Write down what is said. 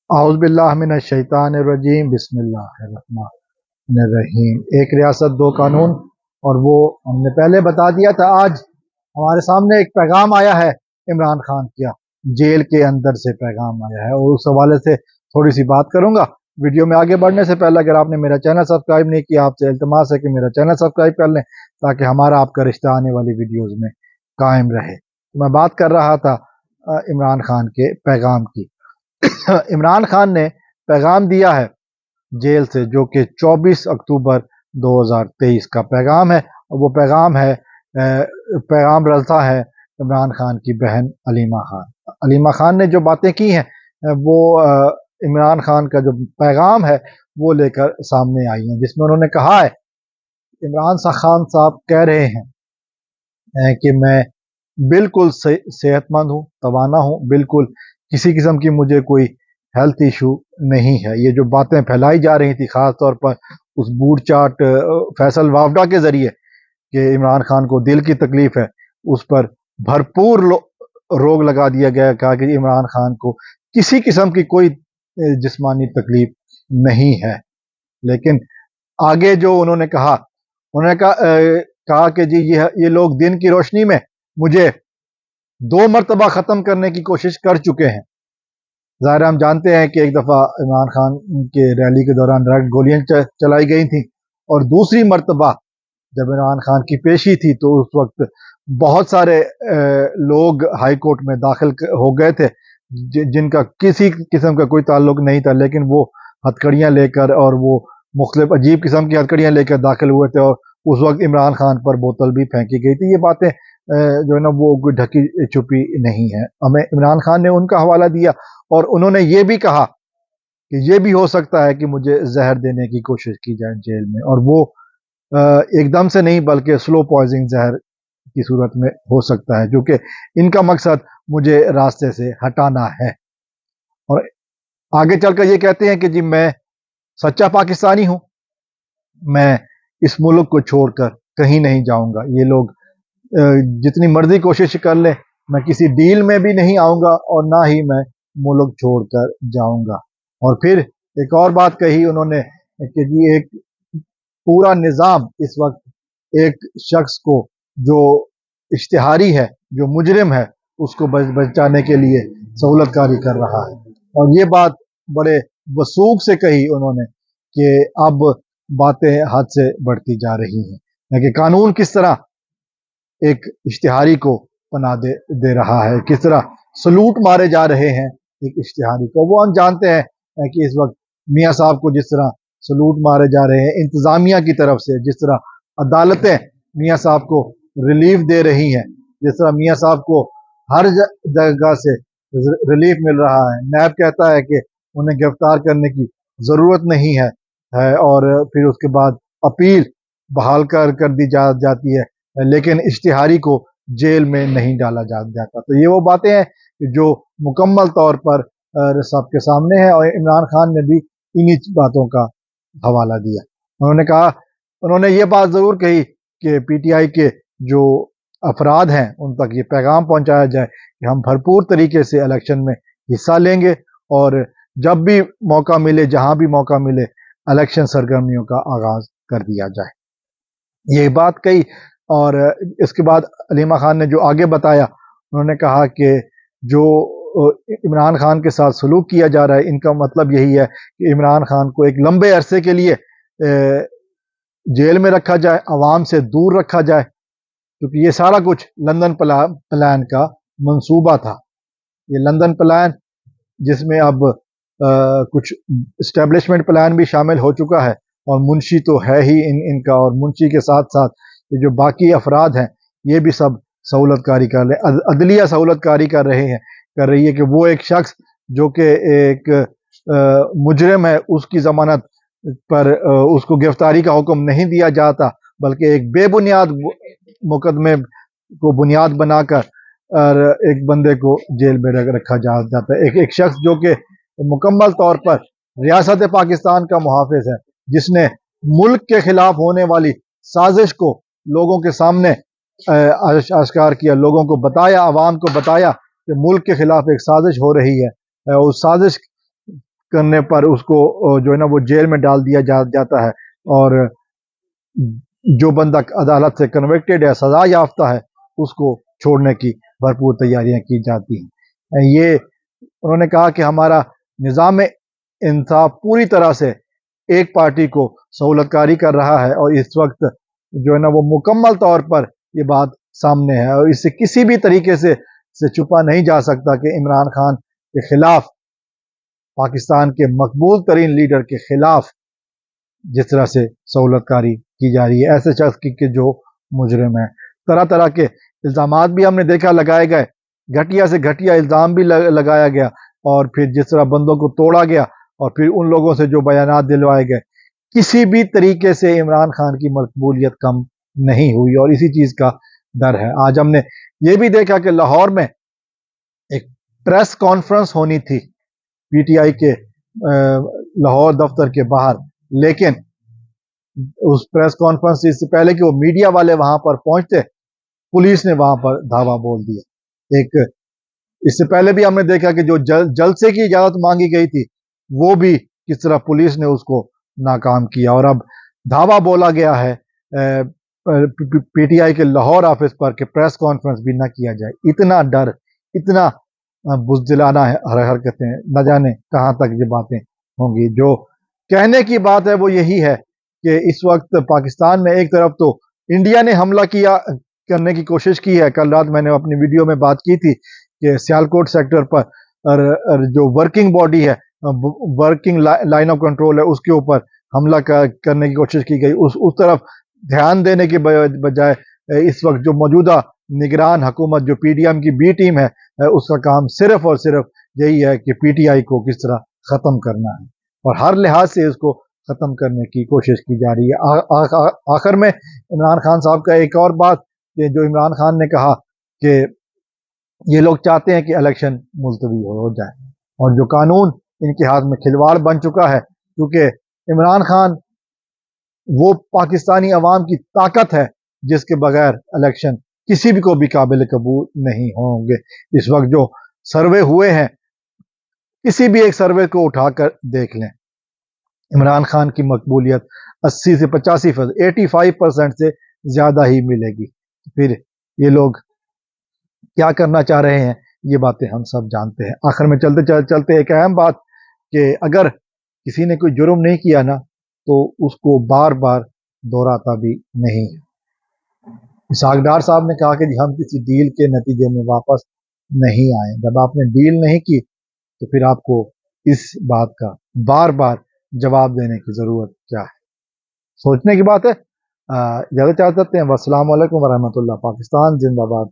اعوذ باللہ من الشیطان الرجیم بسم اللہ الرحمن الرحیم۔ ایک ریاست دو قانون، اور وہ ہم نے پہلے بتا دیا تھا۔ آج ہمارے سامنے ایک پیغام آیا ہے عمران خان کا، جیل کے اندر سے پیغام آیا ہے، اور اس حوالے سے تھوڑی سی بات کروں گا۔ ویڈیو میں آگے بڑھنے سے پہلے اگر آپ نے میرا چینل سبسکرائب نہیں کیا، آپ سے التماس ہے کہ میرا چینل سبسکرائب کر لیں تاکہ ہمارا آپ کا رشتہ آنے والی ویڈیوز میں قائم رہے۔ میں بات کر رہا تھا عمران خان کے پیغام کی۔ عمران خان نے پیغام دیا ہے جیل سے، جو کہ 24 اکتوبر 2023 کا پیغام ہے، اور وہ پیغام رساں ہے عمران خان کی بہن علیمہ خان۔ علیمہ خان نے جو باتیں کی ہیں وہ عمران خان کا جو پیغام ہے وہ لے کر سامنے آئی ہیں، جس میں انہوں نے کہا ہے عمران خان صاحب کہہ رہے ہیں کہ میں بالکل صحت مند ہوں، توانا ہوں، بالکل کسی قسم کی مجھے کوئی ہیلتھ ایشو نہیں ہے۔ یہ جو باتیں پھیلائی جا رہی تھی خاص طور پر اس بوٹ چاٹ فیصل وافڈا کے ذریعے کہ عمران خان کو دل کی تکلیف ہے، اس پر بھرپور روک لگا دیا گیا، کہا کہ عمران خان کو کسی قسم کی کوئی جسمانی تکلیف نہیں ہے۔ لیکن آگے جو انہوں نے کہا کہ جی یہ لوگ دن کی روشنی میں مجھے 2 مرتبہ ختم کرنے کی کوشش کر چکے ہیں۔ ظاہر ہم جانتے ہیں کہ ایک دفعہ عمران خان کے ریلی کے دوران ڈائریکٹ گولیاں چلائی گئی تھیں، اور دوسری مرتبہ جب عمران خان کی پیشی تھی تو اس وقت بہت سارے لوگ ہائی کورٹ میں داخل ہو گئے تھے جن کا کسی قسم کا کوئی تعلق نہیں تھا، لیکن وہ ہتھکڑیاں لے کر اور وہ مختلف عجیب قسم کی ہتھکڑیاں لے کر داخل ہوئے تھے، اور اس وقت عمران خان پر بوتل بھی پھینکی گئی تھی۔ یہ باتیں جو ہے نا وہ کوئی ڈھکی چھپی نہیں ہے۔ ہمیں عمران خان نے ان کا حوالہ دیا، اور انہوں نے یہ بھی کہا کہ یہ بھی ہو سکتا ہے کہ مجھے زہر دینے کی کوشش کی جائے جیل میں، اور وہ ایک دم سے نہیں بلکہ سلو پوائزنگ زہر کی صورت میں ہو سکتا ہے، جو کہ ان کا مقصد مجھے راستے سے ہٹانا ہے۔ اور آگے چل کر یہ کہتے ہیں کہ جی میں سچا پاکستانی ہوں، میں اس ملک کو چھوڑ کر کہیں نہیں جاؤں گا۔ یہ لوگ جتنی مرضی کوشش کر لیں، میں کسی ڈیل میں بھی نہیں آؤں گا، اور نہ ہی میں ملک چھوڑ کر جاؤں گا۔ اور پھر ایک اور بات کہی انہوں نے کہ جی ایک پورا نظام اس وقت ایک شخص کو جو اشتہاری ہے، جو مجرم ہے، اس کو بچانے کے لیے سہولت کاری کر رہا ہے۔ اور یہ بات بڑے وثوق سے کہی انہوں نے کہ اب باتیں حد سے بڑھتی جا رہی ہیں، کہ قانون کس طرح ایک اشتہاری کو پناہ دے رہا ہے، کس طرح سلوٹ مارے جا رہے ہیں ایک اشتہاری کو۔ وہ ہم جانتے ہیں کہ اس وقت میاں صاحب کو جس طرح سلوٹ مارے جا رہے ہیں انتظامیہ کی طرف سے، جس طرح عدالتیں میاں صاحب کو ریلیف دے رہی ہیں، جس طرح میاں صاحب کو ہر جگہ سے ریلیف مل رہا ہے۔ نیب کہتا ہے کہ انہیں گرفتار کرنے کی ضرورت نہیں ہے، اور پھر اس کے بعد اپیل بحال کر دی جاتی ہے، لیکن اشتہاری کو جیل میں نہیں ڈالا جاتا۔ تو یہ وہ باتیں ہیں جو مکمل طور پر سب کے سامنے ہے، اور عمران خان نے بھی انہی باتوں کا حوالہ دیا۔ انہوں نے یہ بات ضرور کہی کہ پی ٹی آئی کے جو افراد ہیں ان تک یہ پیغام پہنچایا جائے کہ ہم بھرپور طریقے سے الیکشن میں حصہ لیں گے، اور جب بھی موقع ملے، جہاں بھی موقع ملے، الیکشن سرگرمیوں کا آغاز کر دیا جائے۔ یہ بات کہی، اور اس کے بعد علیمہ خان نے جو آگے بتایا، انہوں نے کہا کہ جو عمران خان کے ساتھ سلوک کیا جا رہا ہے، ان کا مطلب یہی ہے کہ عمران خان کو ایک لمبے عرصے کے لیے جیل میں رکھا جائے، عوام سے دور رکھا جائے، کیونکہ یہ سارا کچھ لندن پلان کا منصوبہ تھا۔ یہ لندن پلان جس میں اب کچھ اسٹیبلشمنٹ پلان بھی شامل ہو چکا ہے، اور منشی تو ہے ہی ان کا، اور منشی کے ساتھ ساتھ یہ جو باقی افراد ہیں یہ بھی سب سہولت کاری کر رہے ہیں، عدلیہ سہولت کاری کر رہی ہے کہ وہ ایک شخص جو کہ ایک مجرم ہے، اس کی ضمانت پر اس کو گرفتاری کا حکم نہیں دیا جاتا، بلکہ ایک بے بنیاد مقدمے کو بنیاد بنا کر اور ایک بندے کو جیل میں رکھا جاتا ہے۔ ایک شخص جو کہ مکمل طور پر ریاست پاکستان کا محافظ ہے، جس نے ملک کے خلاف ہونے والی سازش کو لوگوں کے سامنے آشکار کیا، لوگوں کو بتایا، عوام کو بتایا کہ ملک کے خلاف ایک سازش ہو رہی ہے، اس سازش کرنے پر اس کو جو ہے نا وہ جیل میں ڈال دیا جاتا ہے، اور جو بندہ عدالت سے کنوکٹڈ ہے، سزا یافتہ ہے، اس کو چھوڑنے کی بھرپور تیاریاں کی جاتی ہیں۔ یہ انہوں نے کہا کہ ہمارا نظام انصاف پوری طرح سے ایک پارٹی کو سہولت کاری کر رہا ہے، اور اس وقت جو ہے نا وہ مکمل طور پر یہ بات سامنے ہے، اور اس سے کسی بھی طریقے سے چھپا نہیں جا سکتا کہ عمران خان کے خلاف، پاکستان کے مقبول ترین لیڈر کے خلاف جس طرح سے سہولت کاری کی جا رہی ہے ایسے شخص کی جو مجرم ہے۔ طرح طرح کے الزامات بھی ہم نے دیکھا لگائے گئے، گھٹیا سے گھٹیا الزام بھی لگایا گیا، اور پھر جس طرح بندوں کو توڑا گیا، اور پھر ان لوگوں سے جو بیانات دلوائے گئے، کسی بھی طریقے سے عمران خان کی مقبولیت کم نہیں ہوئی، اور اسی چیز کا ڈر ہے۔ آج ہم نے یہ بھی دیکھا کہ لاہور میں ایک پریس کانفرنس ہونی تھی پی ٹی آئی کے لاہور دفتر کے باہر، لیکن اس پریس کانفرنس سے پہلے کہ وہ میڈیا والے وہاں پر پہنچتے، پولیس نے وہاں پر دھاوا بول دیا۔ اس سے پہلے بھی ہم نے دیکھا کہ جو جلسے کی اجازت مانگی گئی تھی، وہ بھی کس طرح پولیس نے اس کو ناکام کیا، اور اب دھاوا بولا گیا ہے پی ٹی آئی کے لاہور آفس پر کہ پریس کانفرنس بھی نہ کیا جائے۔ اتنا ڈر، اتنا بزدلانہ حرکتیں، نہ جانے کہاں تک یہ باتیں ہوں گی۔ جو کہنے کی بات ہے وہ یہی ہے کہ اس وقت پاکستان میں ایک طرف تو انڈیا نے حملہ کرنے کی کوشش کی ہے۔ کل رات میں نے اپنی ویڈیو میں بات کی تھی کہ سیالکوٹ سیکٹر پر جو ورکنگ باڈی ہے، ورکنگ لائن آف کنٹرول ہے، اس کے اوپر حملہ کرنے کی کوشش کی گئی۔ اس طرف دھیان دینے کے بجائے اس وقت جو موجودہ نگران حکومت جو پی ڈی ایم کی بی ٹیم ہے، اس کا کام صرف اور صرف یہی ہے کہ پی ٹی آئی کو کس طرح ختم کرنا ہے، اور ہر لحاظ سے اس کو ختم کرنے کی کوشش کی جا رہی ہے۔ آخر میں عمران خان صاحب کا ایک اور بات کہ جو عمران خان نے کہا کہ یہ لوگ چاہتے ہیں کہ الیکشن ملتوی ہو جائے، اور جو قانون ان کے ہاتھ میں کھلواڑ بن چکا ہے، کیونکہ عمران خان وہ پاکستانی عوام کی طاقت ہے جس کے بغیر الیکشن کسی بھی کو بھی قابل قبول نہیں ہوں گے۔ اس وقت جو سروے ہوئے ہیں، کسی بھی ایک سروے کو اٹھا کر دیکھ لیں، عمران خان کی مقبولیت 80 سے 85%، 85% سے زیادہ ہی ملے گی۔ پھر یہ لوگ کیا کرنا چاہ رہے ہیں، یہ باتیں ہم سب جانتے ہیں۔ آخر میں چلتے چلتے ایک اہم بات کہ اگر کسی نے کوئی جرم نہیں کیا نا، تو اس کو بار بار دہراتا بھی نہیں ہے۔ اسحاق ڈار صاحب نے کہا کہ ہم کسی ڈیل کے نتیجے میں واپس نہیں آئے۔ جب آپ نے ڈیل نہیں کی تو پھر آپ کو اس بات کا بار بار جواب دینے کی ضرورت کیا ہے؟ سوچنے کی بات ہے۔ اجازت چاہتے ہیں۔ والسلام علیکم ورحمۃ اللہ۔ پاکستان زندہ باد۔